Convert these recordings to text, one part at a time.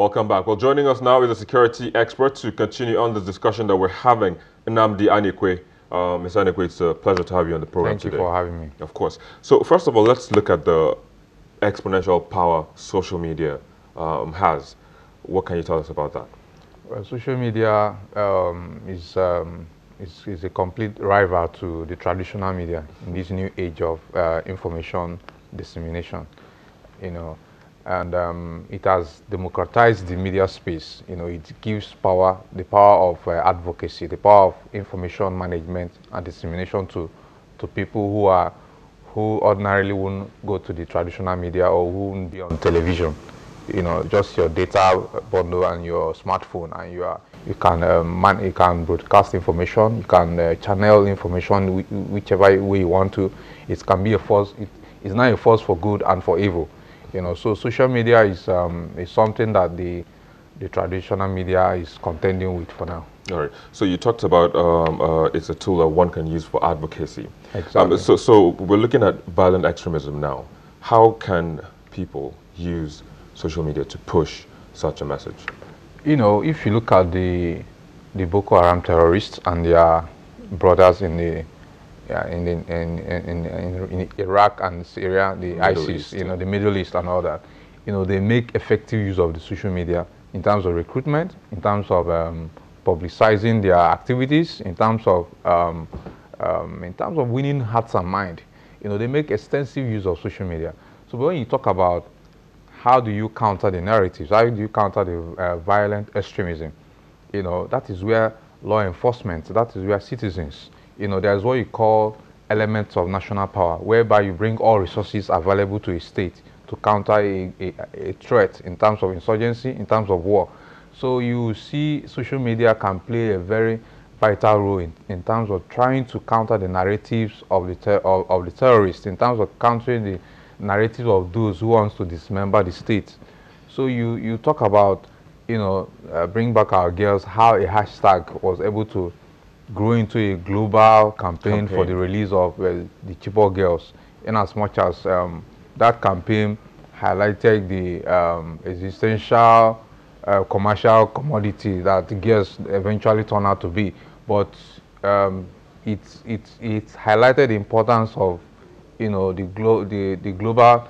Welcome back. Well, joining us now is a security expert to continue on this discussion that we're having, Nnamdi Anyekwe. Ms. Anyekwe, it's a pleasure to have you on the program today. Thank you for having me. Of course. So first of all, let's look at the exponential power social media has. What can you tell us about that? Well, social media is a complete rival to the traditional media in this new age of information dissemination. And it has democratized the media space. It gives the power of advocacy, the power of information management and dissemination to people who ordinarily wouldn't go to the traditional media or who wouldn't be on television. Just your data bundle and your smartphone, and you can broadcast information, you can channel information whichever way you want to. It can be a force. It's not a force for good and for evil. So social media is something that the traditional media is contending with for now. All right. So you talked about it's a tool that one can use for advocacy. Exactly. So we're looking at violent extremism now. How can people use social media to push such a message? If you look at the Boko Haram terrorists and their brothers in Iraq and Syria, the ISIS, East, yeah. the Middle East and all that, they make effective use of the social media in terms of recruitment, in terms of publicizing their activities, in terms of winning hearts and mind. They make extensive use of social media. So when you talk about how do you counter the narratives, how do you counter the violent extremism, that is where law enforcement, that is where citizens, there's what you call elements of national power, whereby you bring all resources available to a state to counter a threat in terms of insurgency, in terms of war. So you see social media can play a very vital role in terms of trying to counter the narratives of the terrorists, in terms of countering the narrative of those who wants to dismember the state. So you talk about, bring back our girls, how a hashtag was able to grow into a global campaign for the release of the Chibok girls, in as much as that campaign highlighted the existential commercial commodity that the girls eventually turned out to be. But it highlighted the importance of the global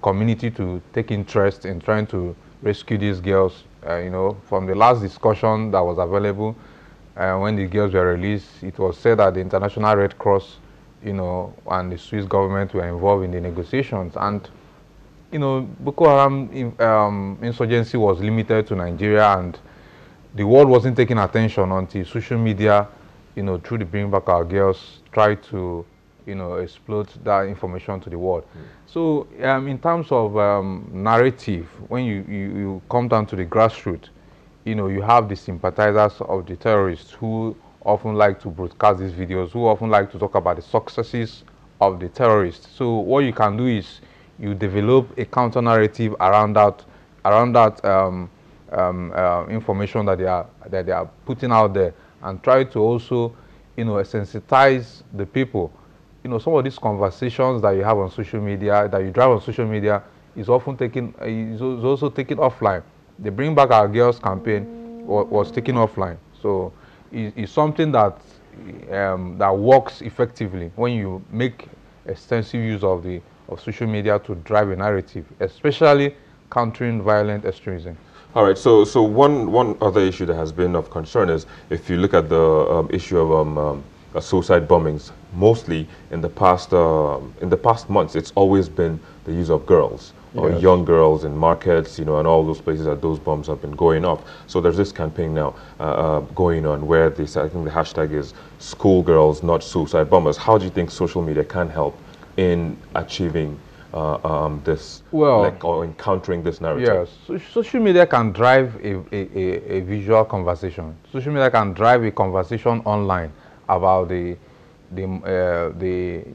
community to take interest in trying to rescue these girls. From the last discussion that was available, when the girls were released, it was said that the International Red Cross, and the Swiss government were involved in the negotiations. And Boko Haram insurgency was limited to Nigeria, and the world wasn't taking attention until social media, through the Bring Back Our Girls, tried to explode that information to the world. So in terms of narrative, when you come down to the grassroots, you have the sympathizers of the terrorists who often like to broadcast these videos, who often like to talk about the successes of the terrorists. So what you can do is you develop a counter narrative around that information that they are putting out there, and try to also sensitize the people. Some of these conversations that you have on social media, that you drive on social media, is also taken offline. The Bring Back Our Girls campaign was taken offline. So it's something that works effectively when you make extensive use of social media to drive a narrative, especially countering violent extremism. All right. So one other issue that has been of concern is, if you look at the issue of suicide bombings, mostly in the past months, it's always been the use of girls or young girls in markets, and all those places that those bombs have been going off. So there's this campaign now going on where I think the hashtag is "Schoolgirls, Not Suicide Bombers." How do you think social media can help in achieving this, or encountering this narrative? Yes, social media can drive a visual conversation. Social media can drive a conversation online about the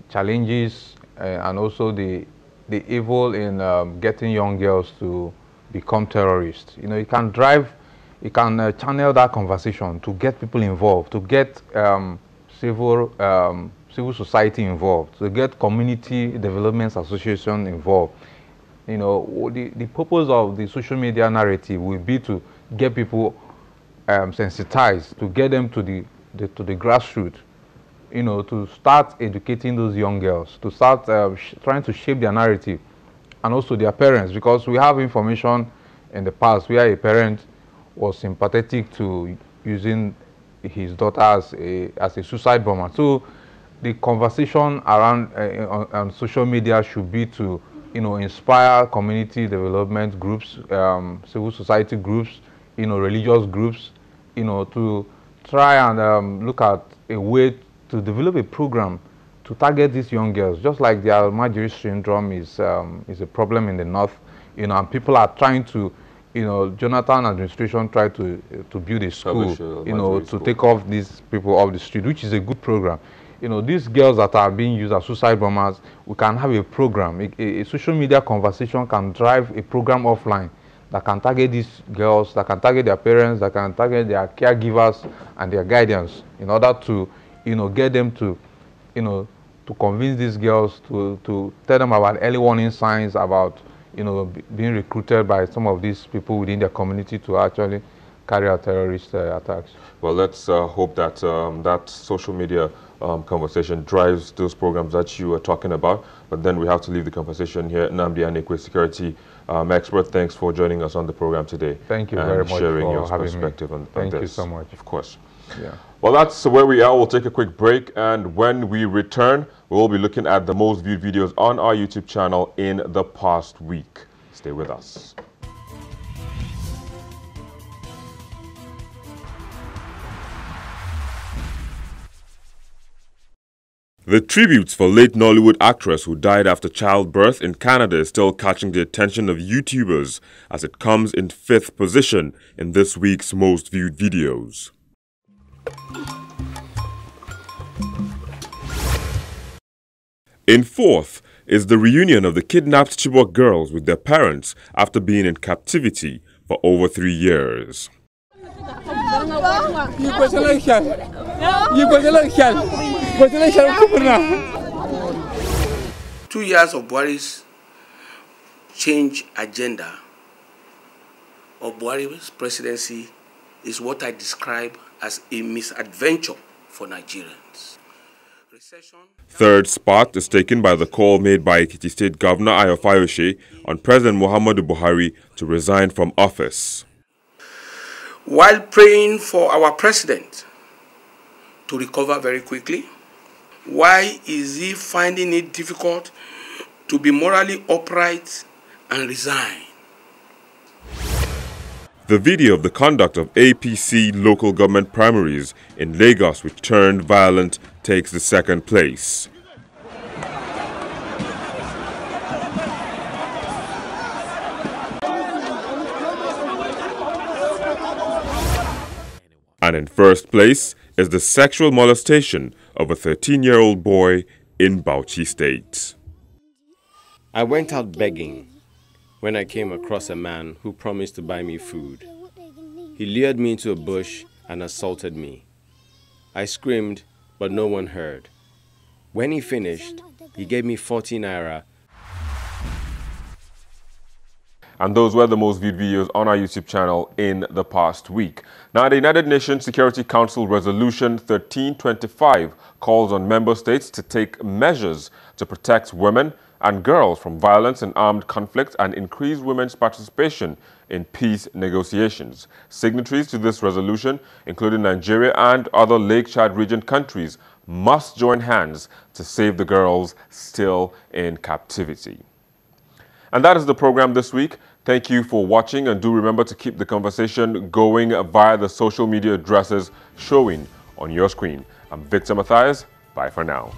challenges and also the evil in getting young girls to become terrorists. It can channel that conversation to get people involved, to get civil society involved, to get community development association involved. You know, the purpose of the social media narrative will be to get people sensitized, to get them to the grassroots, you know, to start educating those young girls, to start trying to shape their narrative, and also their parents, because we have information in the past where a parent was sympathetic to using his daughter as a suicide bomber. So the conversation around on social media should be to, you know, inspire community development groups, civil society groups, you know, religious groups, you know, to try and look at a way to develop a program to target these young girls, just like the Almajiri syndrome is a problem in the north, you know, and people are trying to, you know, Jonathan administration tried to build a school, you know, to take off these people off the street, which is a good program. You know, these girls that are being used as suicide bombers, we can have a program. A social media conversation can drive a program offline that can target these girls, that can target their parents, that can target their caregivers and their guardians, in order to, you know, get them to, you know, to convince these girls, to tell them about early warning signs about, you know, being recruited by some of these people within their community to actually carry out terrorist attacks. Well, let's hope that that social media conversation drives those programs that you are talking about. But then we have to leave the conversation here. Nnamdi Anikwe, security expert, thanks for joining us on the program today. Thank you very much sharing for your having perspective me. on Thank this. you so much. Of course. Yeah. Well, that's where we are. We'll take a quick break, and when we return, we'll be looking at the most viewed videos on our YouTube channel in the past week. Stay with us. The tributes for late Nollywood actress who died after childbirth in Canada is still catching the attention of YouTubers, as it comes in 5th position in this week's most viewed videos. In 4th is the reunion of the kidnapped Chibok girls with their parents after being in captivity for over 3 years. 2 years of Buhari's change agenda of Buhari's presidency is what I describe as a misadventure for Nigerians. Third spot is taken by the call made by Ekiti State Governor Ayo Fayose on President Muhammadu Buhari to resign from office. While praying for our president to recover very quickly, why is he finding it difficult to be morally upright and resign? The video of the conduct of APC local government primaries in Lagos, which turned violent, takes the 2nd place. And in 1st place is the sexual molestation of a 13-year-old boy in Bauchi State. I went out begging when I came across a man who promised to buy me food. He lured me into a bush and assaulted me. I screamed, but no one heard. When he finished, he gave me 40 naira. And those were the most viewed videos on our YouTube channel in the past week. Now, the United Nations Security Council Resolution 1325 calls on member states to take measures to protect women and girls from violence and armed conflict and increase women's participation in peace negotiations. Signatories to this resolution, including Nigeria and other Lake Chad region countries, must join hands to save the girls still in captivity. And that is the program this week. Thank you for watching, and do remember to keep the conversation going via the social media addresses showing on your screen. I'm Victor Matthias. Bye for now.